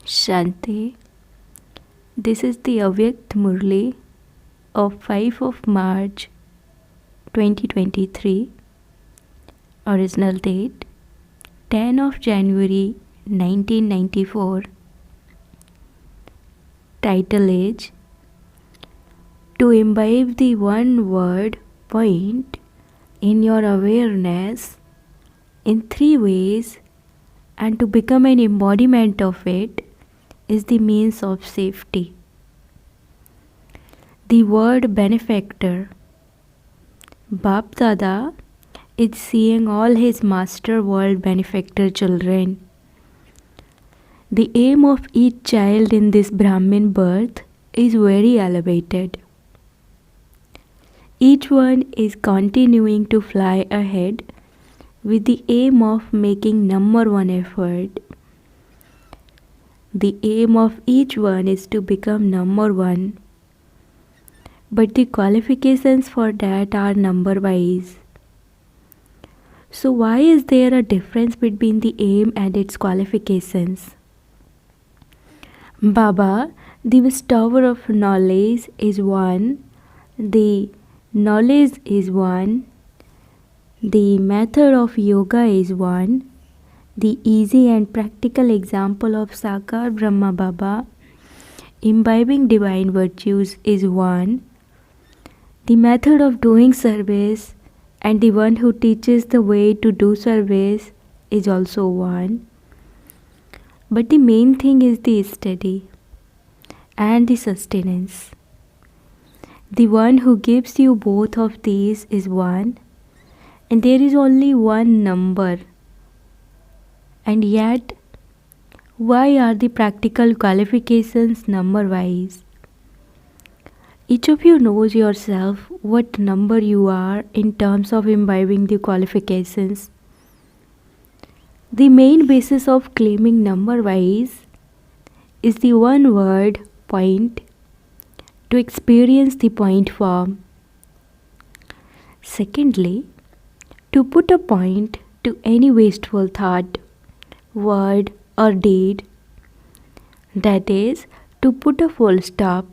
Shanti. This is the Avyakt Murli of 5 of March 2023. Original date 10 of January 1994. Title is To imbibe the one word point in your awareness in 3 ways and to become an embodiment of it is the means of safety. The word benefactor. Bap Dada is seeing all his master world benefactor children. The aim of each child in this Brahmin birth is very elevated. Each one is continuing to fly ahead with the aim of making number one effort. The aim of each one is to become number one, but the qualifications for that are number wise. So why is there a difference between the aim and its qualifications? Baba, the bestower of knowledge, is one. The knowledge is one. The method of yoga is one. The easy and practical example of Sakar Brahma Baba imbibing divine virtues is one. The method of doing service and the one who teaches the way to do service is also one. But the main thing is the study and the sustenance. The one who gives you both of these is one, and there is only one number. And yet, why are the practical qualifications number wise? Each of you knows yourself what number you are in terms of imbibing the qualifications. The main basis of claiming number wise is the one word point to experience the point form. Secondly, to put a point to any wasteful thought, word or deed, that is, to put a full stop.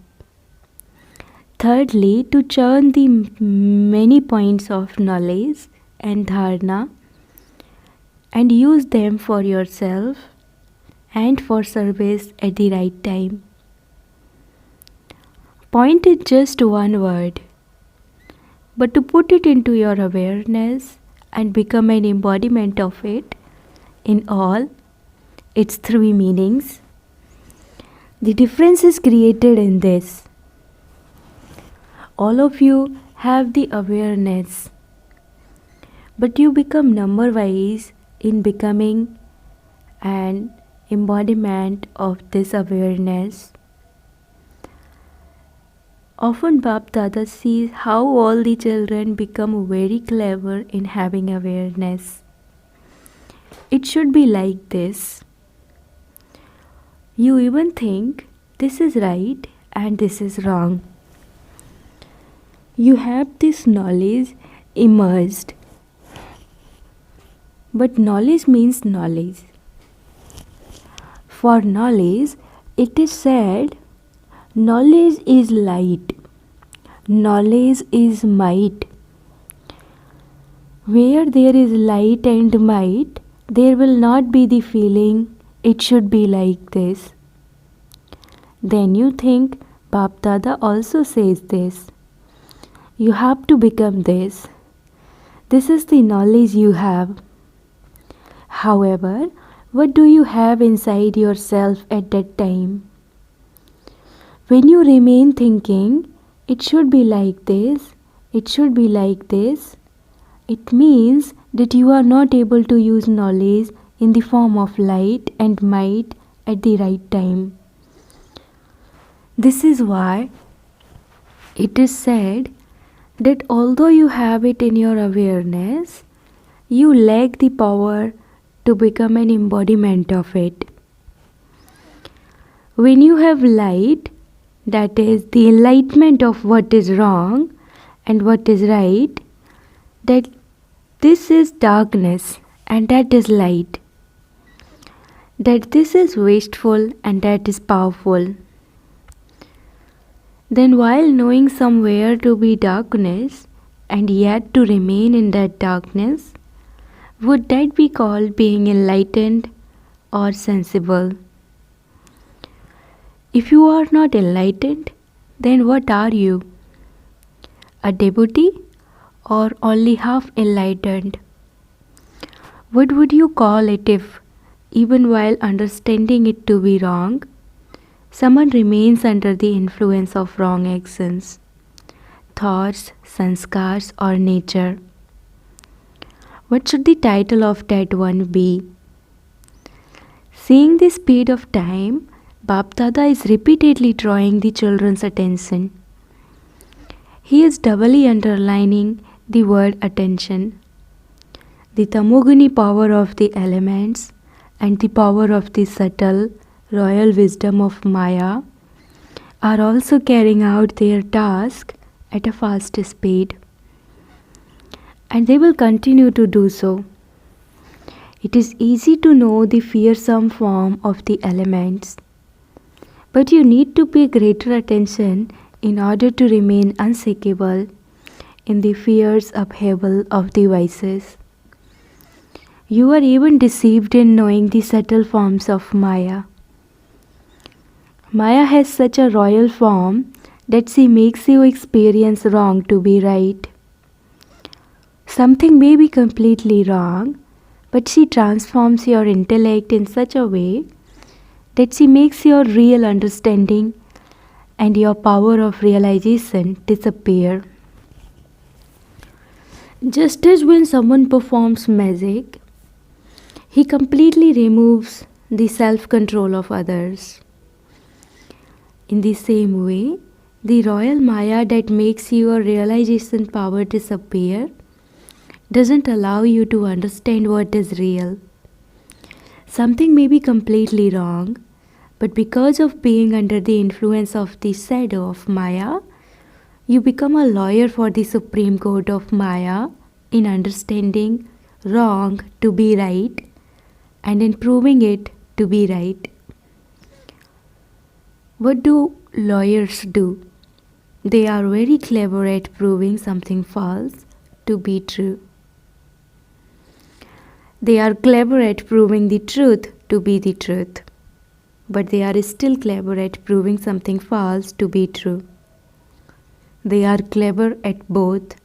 Thirdly, to churn the many points of knowledge and dharana and use them for yourself and for service at the right time. Point is just one word, but to put it into your awareness and become an embodiment of it in all its 3 meanings, the difference is created in this. All of you have the awareness, but you become number wise in becoming an embodiment of this awareness. Often Bap Dada sees how all the children become very clever in having awareness. It should be like this. You even think this is right and this is wrong. You have this knowledge immersed. But knowledge means knowledge. For knowledge, it is said, knowledge is light. Knowledge is might. Where there is light and might, there will not be the feeling it should be like this. Then you think Bap Dada also says this. You have to become this. This is the knowledge you have. However, what do you have inside yourself at that time? When you remain thinking, it should be like this, it should be like this, it means that you are not able to use knowledge in the form of light and might at the right time. This is why it is said that although you have it in your awareness, you lack the power to become an embodiment of it. When you have light, that is the enlightenment of what is wrong and what is right, that this is darkness and that is light. that this is wasteful and that is powerful. Then, while knowing somewhere to be darkness and yet to remain in that darkness, would that be called being enlightened or sensible? If you are not enlightened, then what are you? A devotee or only half enlightened? What would you call it if, even while understanding it to be wrong, someone remains under the influence of wrong actions, thoughts, sanskars, or nature? What should the title of that one be? Seeing the speed of time, Bap Dada is repeatedly drawing the children's attention. He is doubly underlining the word attention. The tamoguni power of the elements and the power of the subtle royal wisdom of Maya are also carrying out their task at a fast speed. And they will continue to do so. It is easy to know the fearsome form of the elements, but you need to pay greater attention in order to remain unshakable in the fierce upheaval of the vices. You are even deceived in knowing the subtle forms of Maya. Maya has such a royal form that she makes you experience wrong to be right. Something may be completely wrong, but she transforms your intellect in such a way that she makes your real understanding and your power of realization disappear. Just as when someone performs magic, he completely removes the self-control of others. In the same way, the royal Maya that makes your realization power disappear doesn't allow you to understand what is real. Something may be completely wrong, but because of being under the influence of the shadow of Maya, you become a lawyer for the Supreme Court of Maya in understanding wrong to be right and in proving it to be right. What do lawyers do? They are very clever at proving something false to be true. They are clever at proving the truth to be the truth, but they are still clever at proving something false to be true. They are clever at both.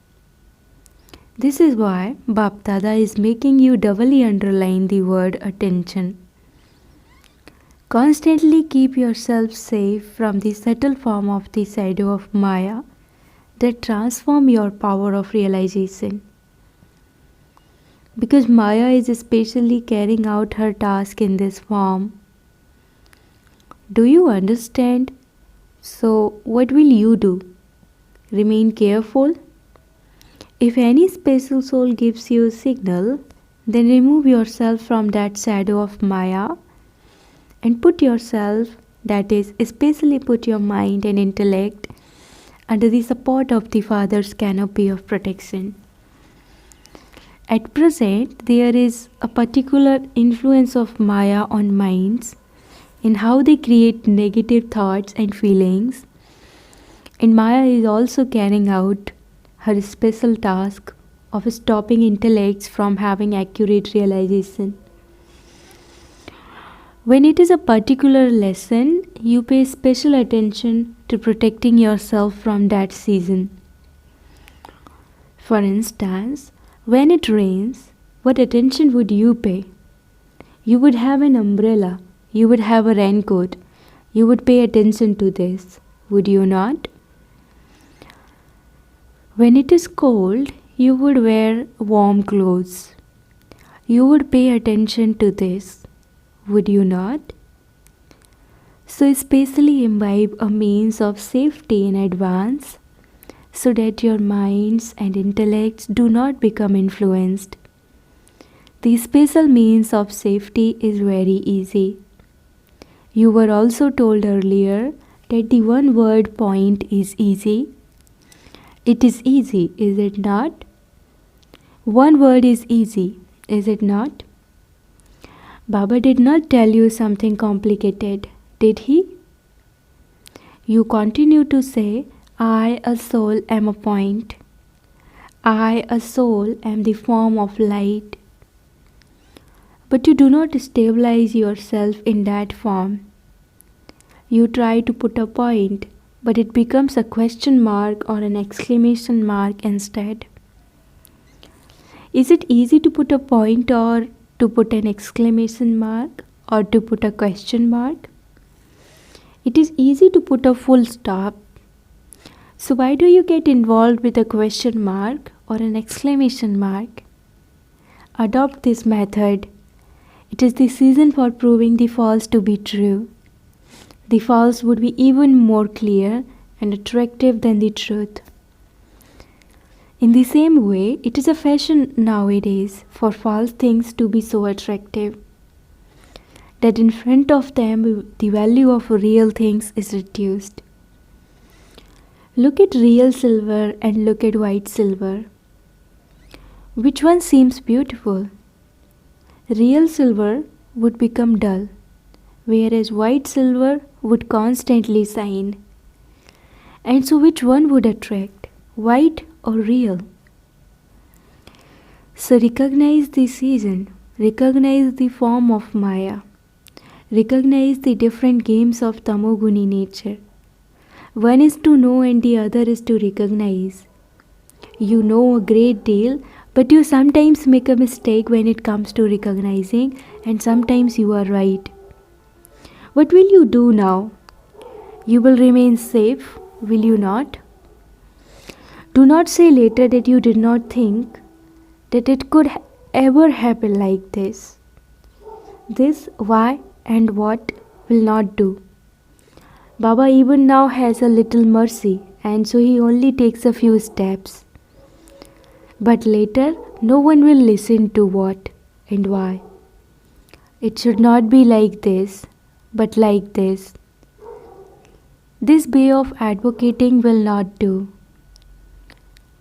This is why Bap Dada is making you doubly underline the word attention. Constantly keep yourself safe from the subtle form of the shadow of Maya that transform your power of realization. Because Maya is especially carrying out her task in this form. Do you understand? So, what will you do? Remain careful? If any special soul gives you a signal, then remove yourself from that shadow of Maya and put yourself, that is, especially put your mind and intellect, under the support of the Father's canopy of protection. At present, there is a particular influence of Maya on minds in how they create negative thoughts and feelings, and Maya is also carrying out her special task of stopping intellects from having accurate realization. When it is a particular lesson, you pay special attention to protecting yourself from that season. For instance, when it rains, what attention would you pay? You would have an umbrella, you would have a raincoat, you would pay attention to this, would you not? When it is cold, you would wear warm clothes. You would pay attention to this, would you not? So especially imbibe a means of safety in advance so that your minds and intellects do not become influenced. The special means of safety is very easy. You were also told earlier that the one word point is easy. It is easy, is it not? One word is easy, is it not? Baba did not tell you something complicated, did he? You continue to say, I, a soul, am a point. I, a soul, am the form of light. But you do not stabilize yourself in that form. You try to put a point, but it becomes a question mark or an exclamation mark instead. Is it easy to put a point or to put an exclamation mark or to put a question mark? It is easy to put a full stop. So why do you get involved with a question mark or an exclamation mark? Adopt this method. It is the season for proving the false to be true. The false would be even more clear and attractive than the truth. In the same way, it is a fashion nowadays for false things to be so attractive that in front of them the value of real things is reduced. Look at real silver and look at white silver. Which one seems beautiful? Real silver would become dull, whereas white silver would constantly shine. And so which one would attract, white or real? So recognize the season, recognize the form of Maya, recognize the different games of Tamoguni nature. One is to know and the other is to recognize. You know a great deal, but you sometimes make a mistake when it comes to recognizing, and sometimes you are right. What will you do now? You will remain safe, will you not? Do not say later that you did not think that it could ever happen like this. This, why, and what will not do. Baba even now has a little mercy, and so he only takes a few steps. But later, no one will listen to what and why. It should not be like this, but like this. This way of advocating will not do.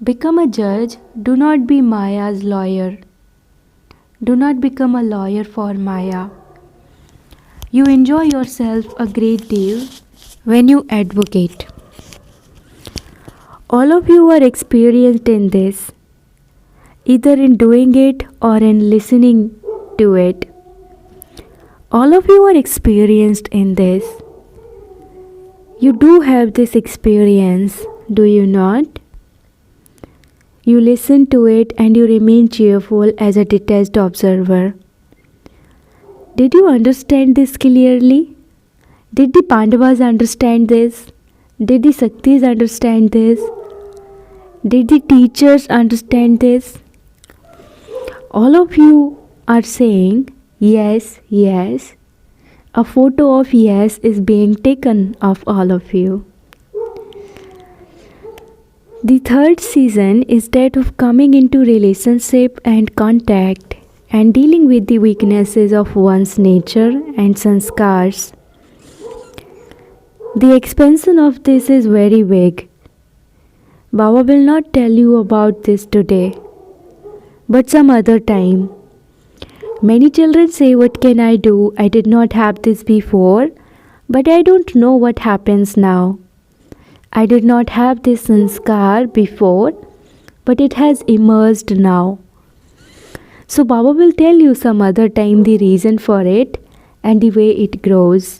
Become a judge, do not be Maya's lawyer. Do not become a lawyer for Maya. You enjoy yourself a great deal when you advocate. All of you are experienced in this, either in doing it or in listening to it. All of you are experienced in this. You do have this experience, do you not? You listen to it and you remain cheerful as a detached observer. Did you understand this clearly? Did the Pandavas understand this? Did the Shaktis understand this? Did the teachers understand this? All of you are saying, yes, yes. A photo of yes is being taken of all of you. The third season is that of coming into relationship and contact and dealing with the weaknesses of one's nature and sanskars. The expansion of this is very big. Baba will not tell you about this today, but some other time. Many children say, what can I do? I did not have this before, but I don't know what happens now. I did not have this sanskar before, but it has emerged now. So Baba will tell you some other time the reason for it and the way it grows.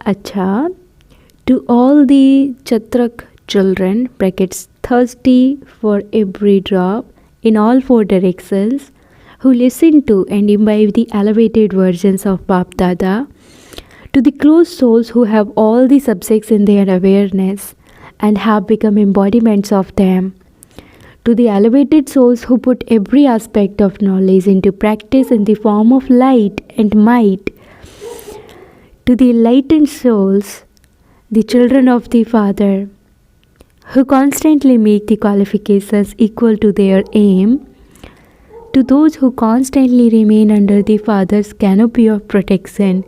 Acha, to all the Chatrak children, brackets thirsty for every drop in all four directions, who listen to and imbibe the elevated versions of Bap Dada, to the close souls who have all the subjects in their awareness and have become embodiments of them, to the elevated souls who put every aspect of knowledge into practice in the form of light and might, to the enlightened souls, the children of the Father, who constantly make the qualifications equal to their aim, to those who constantly remain under the Father's canopy of protection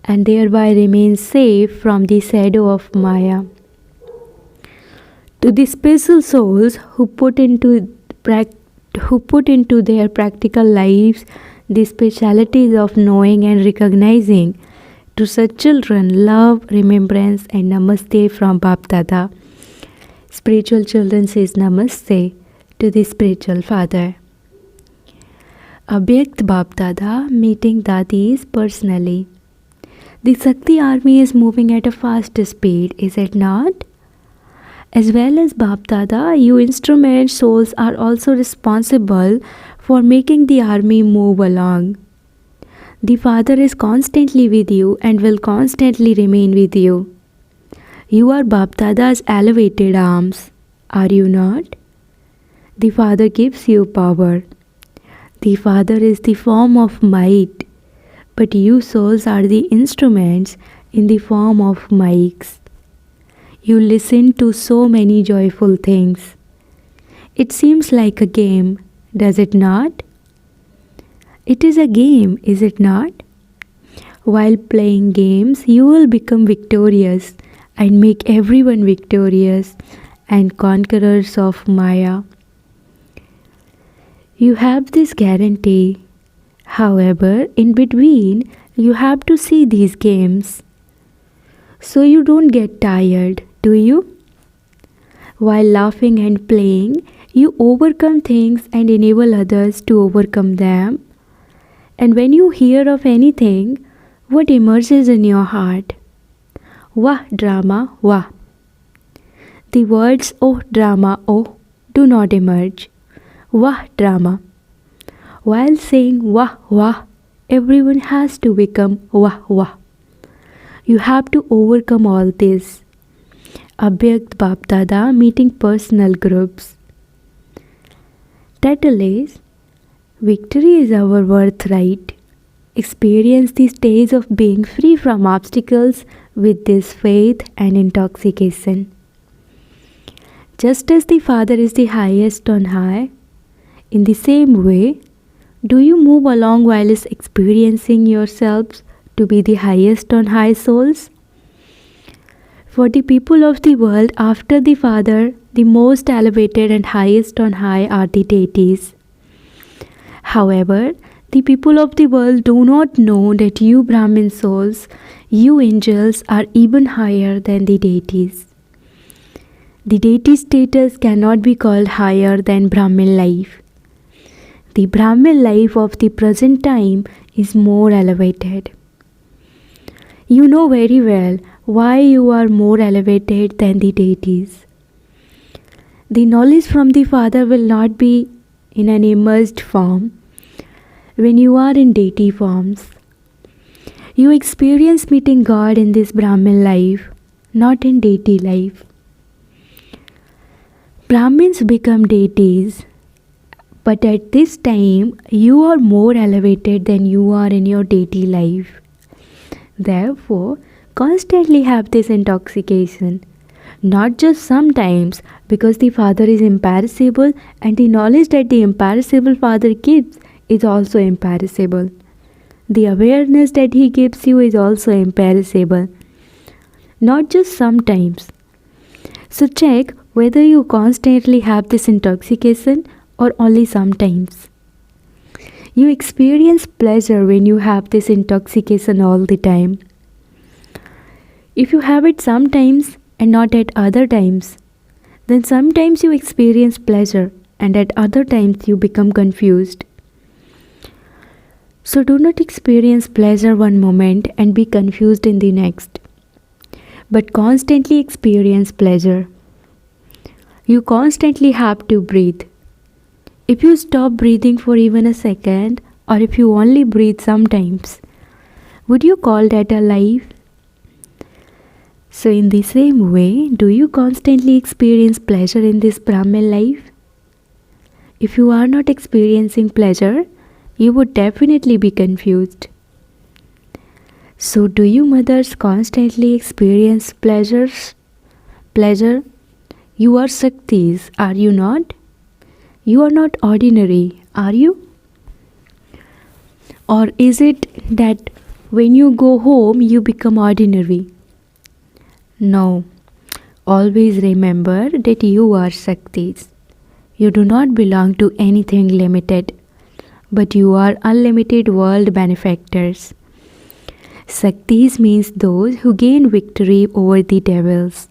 and thereby remain safe from the shadow of Maya, to the special souls who put into their practical lives the specialities of knowing and recognizing. To such children, love, remembrance, and namaste from Bap Dada. Spiritual children says namaste to the spiritual father. Abhyakt Bap Dada meeting Dadis personally. The Sakti army is moving at a fast speed, is it not? As well as Bap Dada, you instrument souls are also responsible for making the army move along. The Father is constantly with you and will constantly remain with you. You are Bap Dada's elevated arms, are you not? The Father gives you power. The Father is the form of might, but you souls are the instruments in the form of mics. You listen to so many joyful things. It seems like a game, does it not? It is a game, is it not? While playing games, you will become victorious and make everyone victorious and conquerors of Maya. You have this guarantee. However, in between, you have to see these games. So you don't get tired, do you? While laughing and playing, you overcome things and enable others to overcome them. And when you hear of anything, what emerges in your heart? Wah drama, wah. The words oh drama, oh do not emerge. Wah drama. While saying wah wah, everyone has to become wah wah. You have to overcome all this. Abhyakt Bap Dada meeting personal groups. Title is Victory is our birthright. Experience the stage of being free from obstacles with this faith and intoxication. Just as the Father is the highest on high, in the same way, do you move along while experiencing yourselves to be the highest on high souls? For the people of the world, after the Father, the most elevated and highest on high are the deities. However, the people of the world do not know that you Brahmin souls, you angels, are even higher than the deities. The deity status cannot be called higher than Brahmin life. The Brahmin life of the present time is more elevated. You know very well why you are more elevated than the deities. The knowledge from the Father will not be in an immersed form. When you are in deity forms, you experience meeting God in this Brahmin life, not in deity life. Brahmins become deities, but at this time you are more elevated than you are in your deity life. Therefore, constantly have this intoxication, not just sometimes, because the Father is imperishable and the knowledge that the imperishable Father gives is also imperishable. The awareness that He gives you is also imperishable, not just sometimes. So check whether you constantly have this intoxication or only sometimes. You experience pleasure when you have this intoxication all the time. If you have it sometimes and not at other times, then sometimes you experience pleasure and at other times you become confused. So do not experience pleasure one moment and be confused in the next, but constantly experience pleasure. You constantly have to breathe. If you stop breathing for even a second, or if you only breathe sometimes, would you call that a life? So in the same way, do you constantly experience pleasure in this Brahmin life? If you are not experiencing pleasure, you would definitely be confused. So do you mothers constantly experience pleasure? You are Shaktis, are you not? You are not ordinary, are you? Or is it that when you go home you become ordinary? No. Always remember that you are Shaktis. You do not belong to anything limited. but you are unlimited world benefactors. Shaktis means those who gain victory over the devils.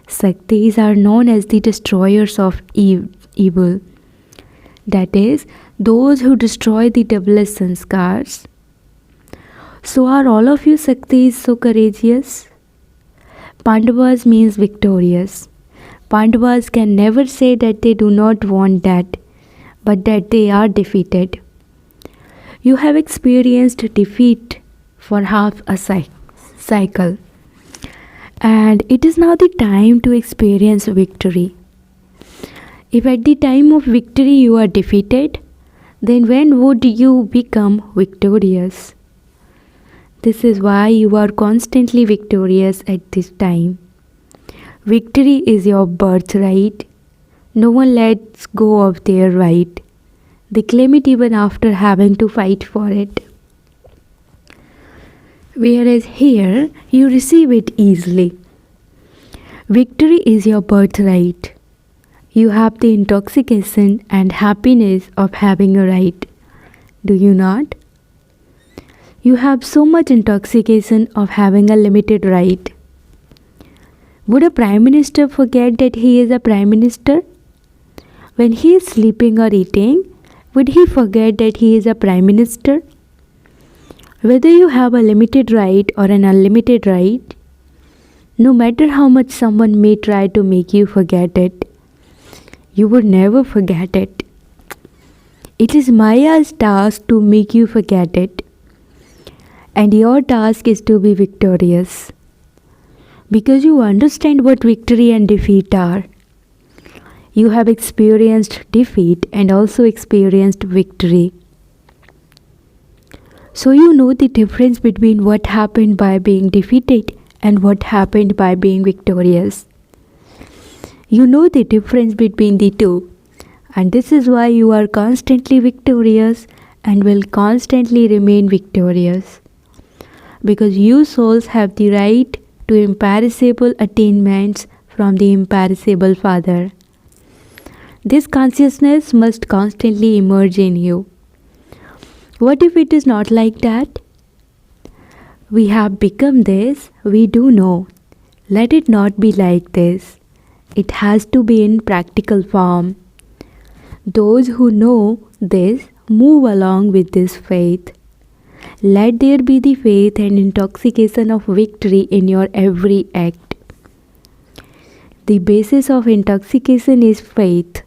Shaktis are known as the destroyers of evil. That is, those who destroy the devilish sanskars. So are all of you Shaktis so courageous? Pandavas means victorious. Pandavas can never say that they do not want that, but that they are defeated. You have experienced defeat for half a cycle, and it is now the time to experience victory. If at the time of victory you are defeated, then when would you become victorious? This is why you are constantly victorious at this time. Victory is your birthright. No one lets go of their right. They claim it even after having to fight for it. Whereas here, you receive it easily. Victory is your birthright. You have the intoxication and happiness of having a right. Do you not? You have so much intoxication of having a limited right. Would a prime minister forget that he is a prime minister? When he is sleeping or eating, would he forget that he is a prime minister? Whether you have a limited right or an unlimited right, no matter how much someone may try to make you forget it, you would never forget it. It is Maya's task to make you forget it. And your task is to be victorious. Because you understand what victory and defeat are. You have experienced defeat and also experienced victory. So you know the difference between what happened by being defeated and what happened by being victorious. You know the difference between the two, and this is why you are constantly victorious and will constantly remain victorious. Because you souls have the right to imperishable attainments from the imperishable Father. This consciousness must constantly emerge in you. What if it is not like that? We have become this, we do know. Let it not be like this. It has to be in practical form. Those who know this move along with this faith. Let there be the faith and intoxication of victory in your every act. The basis of intoxication is faith.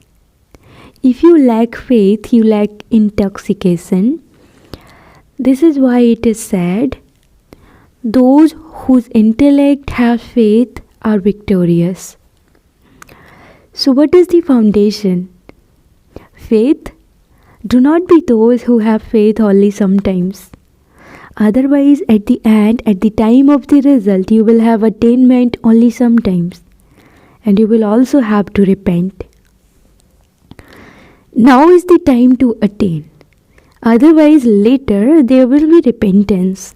If you lack faith, you lack intoxication. This is why it is said, those whose intellect has faith are victorious. So what is the foundation? Faith? Do not be those who have faith only sometimes. Otherwise, at the end, at the time of the result, you will have attainment only sometimes. And you will also have to repent. Now is the time to attain. Otherwise, later there will be repentance.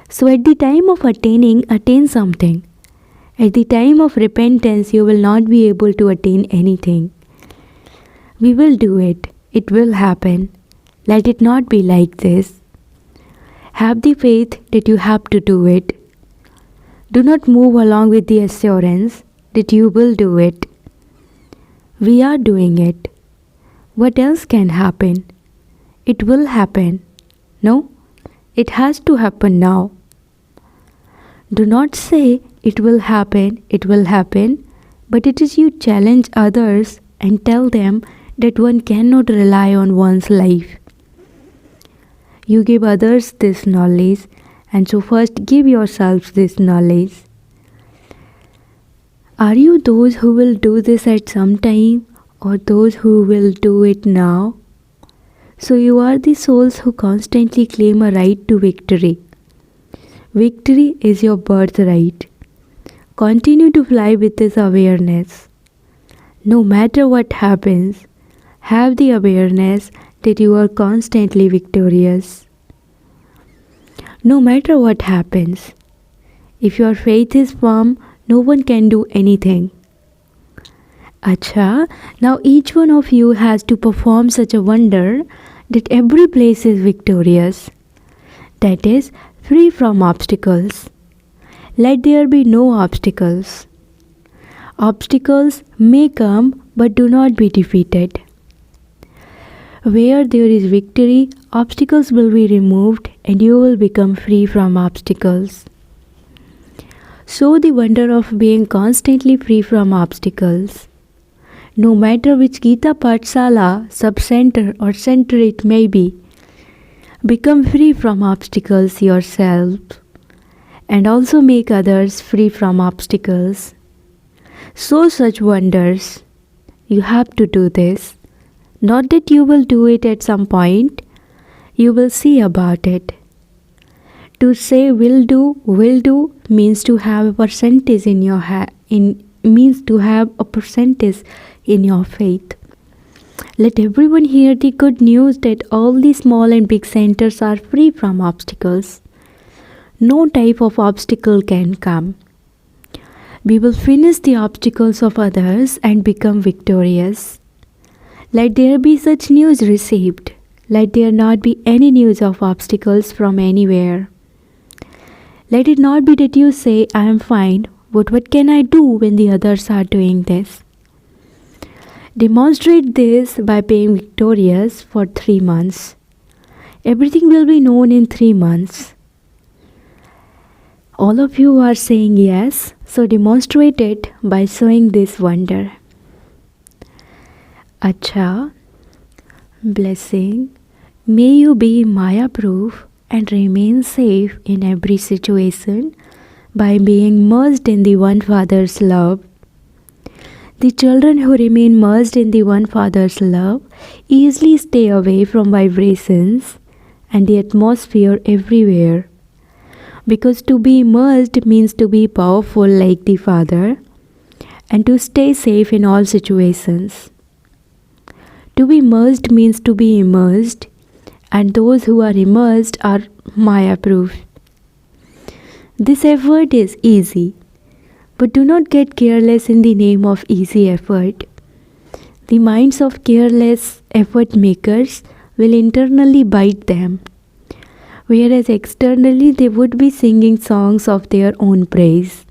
So at the time of attaining, attain something. At the time of repentance, you will not be able to attain anything. We will do it. It will happen. Let it not be like this. Have the faith that you have to do it. Do not move along with the assurance that you will do it. We are doing it. What else can happen? It will happen. No, it has to happen now. Do not say it will happen, but it is you challenge others and tell them that one cannot rely on one's life. You give others this knowledge, and so first give yourselves this knowledge. Are you those who will do this at some time, or those who will do it now? So you are the souls who constantly claim a right to victory. Victory is your birthright. Continue to fly with this awareness. No matter what happens, have the awareness that you are constantly victorious. No matter what happens, if your faith is firm, no one can do anything. Acha, now each one of you has to perform such a wonder that every place is victorious, that is, free from obstacles. Let there be no obstacles. Obstacles may come but do not be defeated. Where there is victory, obstacles will be removed and you will become free from obstacles. Show the wonder of being constantly free from obstacles. No matter which Gita Pathshala, sub-center or center it may be, become free from obstacles yourself and also make others free from obstacles. Show such wonders. You have to do this. Not that you will do it at some point, you will see about it. To say will do means to have a percentage in your means to have a percentage in your faith. Let everyone hear the good news that all the small and big centers are free from obstacles. No type of obstacle can come. We will finish the obstacles of others and become victorious. Let there be such news received. Let there not be any news of obstacles from anywhere. Let it not be that you say, I am fine, but what can I do when the others are doing this? Demonstrate this by being victorious for 3 months. Everything will be known in 3 months. All of you are saying yes, so demonstrate it by showing this wonder. Acha, blessing, may you be Maya proof and remain safe in every situation by being merged in the one Father's love. The children who remain merged in the one Father's love easily stay away from vibrations and the atmosphere everywhere. Because to be merged means to be powerful like the Father and to stay safe in all situations. To be merged means to be immersed, and those who are immersed are Maya proof. This effort is easy, but do not get careless in the name of easy effort. The minds of careless effort makers will internally bite them, whereas externally they would be singing songs of their own praise.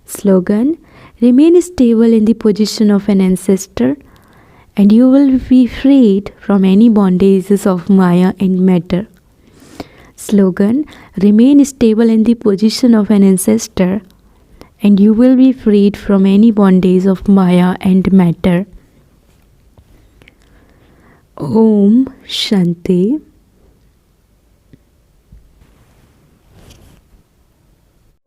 Slogan: remain stable in the position of an ancestor and you will be freed from any bondages of Maya and matter. Slogan: remain stable in the position of an ancestor and you will be freed from any bondage of Maya and matter. Om Shanti.